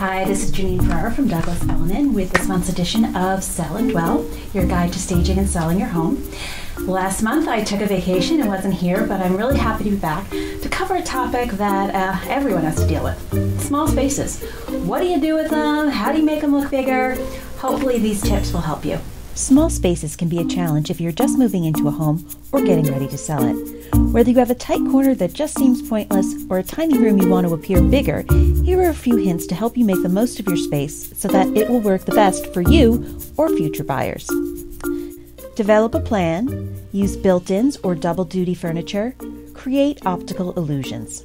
Hi, this is Janene Ferrara from Douglas Elliman with this month's edition of Sell and Dwell, your guide to staging and selling your home. Last month I took a vacation and wasn't here, but I'm really happy to be back to cover a topic that everyone has to deal with. Small spaces. What do you do with them? How do you make them look bigger? Hopefully these tips will help you. Small spaces can be a challenge if you're just moving into a home or getting ready to sell it. Whether you have a tight corner that just seems pointless or a tiny room you want to appear bigger, here are a few hints to help you make the most of your space so that it will work the best for you or future buyers. Develop a plan, use built-ins or double-duty furniture, create optical illusions.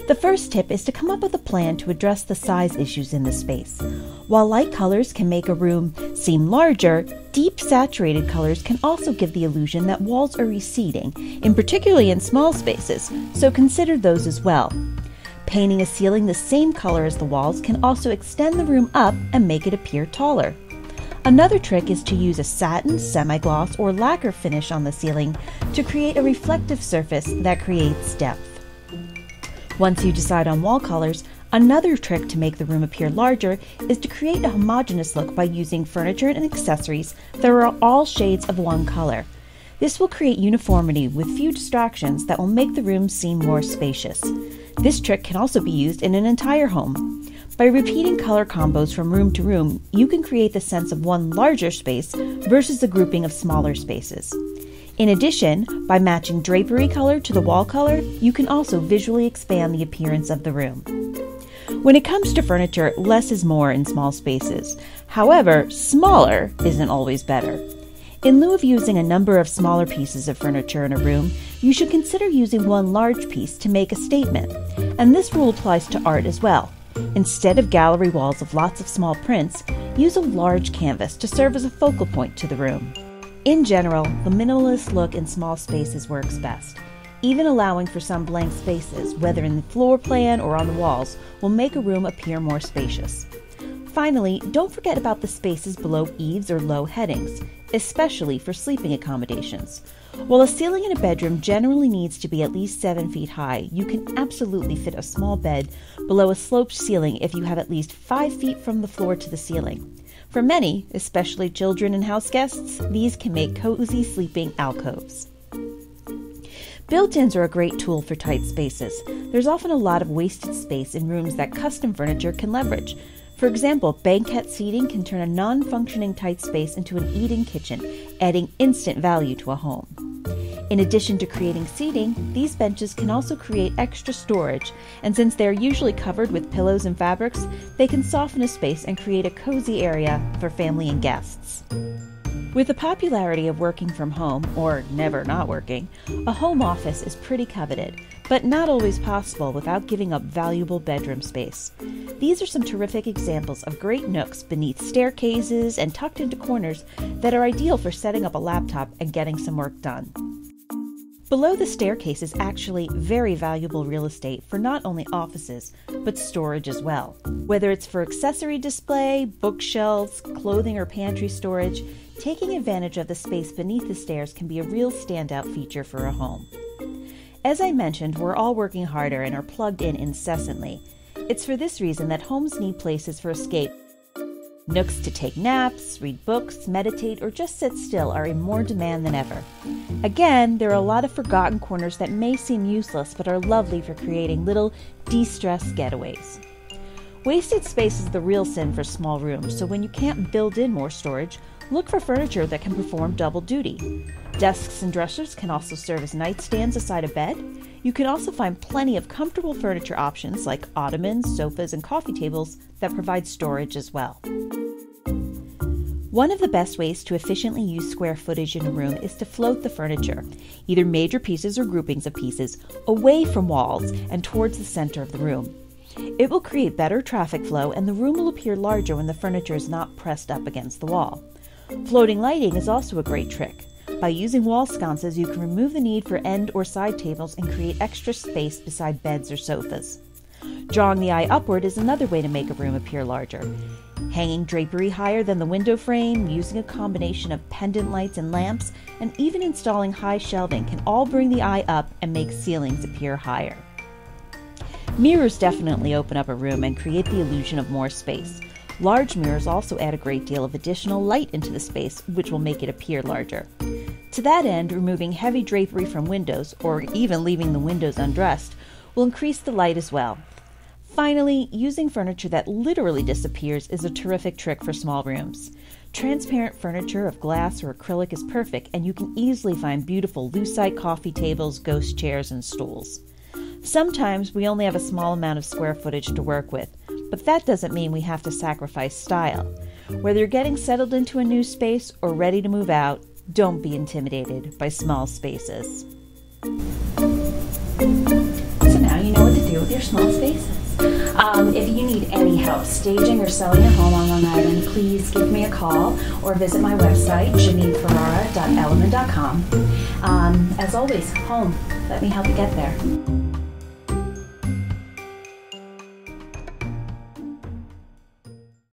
The first tip is to come up with a plan to address the size issues in the space. While light colors can make a room seem larger, deep saturated colors can also give the illusion that walls are receding, particularly in small spaces, so consider those as well. Painting a ceiling the same color as the walls can also extend the room up and make it appear taller. Another trick is to use a satin, semi-gloss, or lacquer finish on the ceiling to create a reflective surface that creates depth. Once you decide on wall colors, another trick to make the room appear larger is to create a homogeneous look by using furniture and accessories that are all shades of one color. This will create uniformity with few distractions that will make the room seem more spacious. This trick can also be used in an entire home. By repeating color combos from room to room, you can create the sense of one larger space versus a grouping of smaller spaces. In addition, by matching drapery color to the wall color, you can also visually expand the appearance of the room. When it comes to furniture, less is more in small spaces. However, smaller isn't always better. In lieu of using a number of smaller pieces of furniture in a room, you should consider using one large piece to make a statement. And this rule applies to art as well. Instead of gallery walls of lots of small prints, use a large canvas to serve as a focal point to the room. In general, the minimalist look in small spaces works best. Even allowing for some blank spaces, whether in the floor plan or on the walls, will make a room appear more spacious. Finally, don't forget about the spaces below eaves or low headings, especially for sleeping accommodations. While a ceiling in a bedroom generally needs to be at least 7 feet high, you can absolutely fit a small bed below a sloped ceiling if you have at least 5 feet from the floor to the ceiling. For many, especially children and house guests, these can make cozy sleeping alcoves. Built-ins are a great tool for tight spaces. There's often a lot of wasted space in rooms that custom furniture can leverage. For example, banquette seating can turn a non-functioning tight space into an eat-in kitchen, adding instant value to a home. In addition to creating seating, these benches can also create extra storage, and since they are usually covered with pillows and fabrics, they can soften a space and create a cozy area for family and guests. With the popularity of working from home, or never not working, a home office is pretty coveted, but not always possible without giving up valuable bedroom space. These are some terrific examples of great nooks beneath staircases and tucked into corners that are ideal for setting up a laptop and getting some work done. Below the staircase is actually very valuable real estate for not only offices, but storage as well. Whether it's for accessory display, bookshelves, clothing, or pantry storage, taking advantage of the space beneath the stairs can be a real standout feature for a home. As I mentioned, we're all working harder and are plugged in incessantly. It's for this reason that homes need places for escape. Nooks to take naps, read books, meditate, or just sit still are in more demand than ever. Again, there are a lot of forgotten corners that may seem useless but are lovely for creating little de-stress getaways. Wasted space is the real sin for small rooms, so when you can't build in more storage, look for furniture that can perform double duty. Desks and dressers can also serve as nightstands aside a bed. You can also find plenty of comfortable furniture options like ottomans, sofas, and coffee tables that provide storage as well. One of the best ways to efficiently use square footage in a room is to float the furniture, either major pieces or groupings of pieces, away from walls and towards the center of the room. It will create better traffic flow and the room will appear larger when the furniture is not pressed up against the wall. Floating lighting is also a great trick. By using wall sconces, you can remove the need for end or side tables and create extra space beside beds or sofas. Drawing the eye upward is another way to make a room appear larger. Hanging drapery higher than the window frame, using a combination of pendant lights and lamps, and even installing high shelving can all bring the eye up and make ceilings appear higher. Mirrors definitely open up a room and create the illusion of more space. Large mirrors also add a great deal of additional light into the space, which will make it appear larger. To that end, removing heavy drapery from windows, or even leaving the windows undressed, will increase the light as well. Finally, using furniture that literally disappears is a terrific trick for small rooms. Transparent furniture of glass or acrylic is perfect, and you can easily find beautiful lucite coffee tables, ghost chairs, and stools. Sometimes we only have a small amount of square footage to work with, but that doesn't mean we have to sacrifice style. Whether you're getting settled into a new space or ready to move out, don't be intimidated by small spaces. So now you know what to do with your small spaces. If you need any help staging or selling your home on Long Island, please give me a call or visit my website, janeneferrara.element.com. As always, home. Let me help you get there.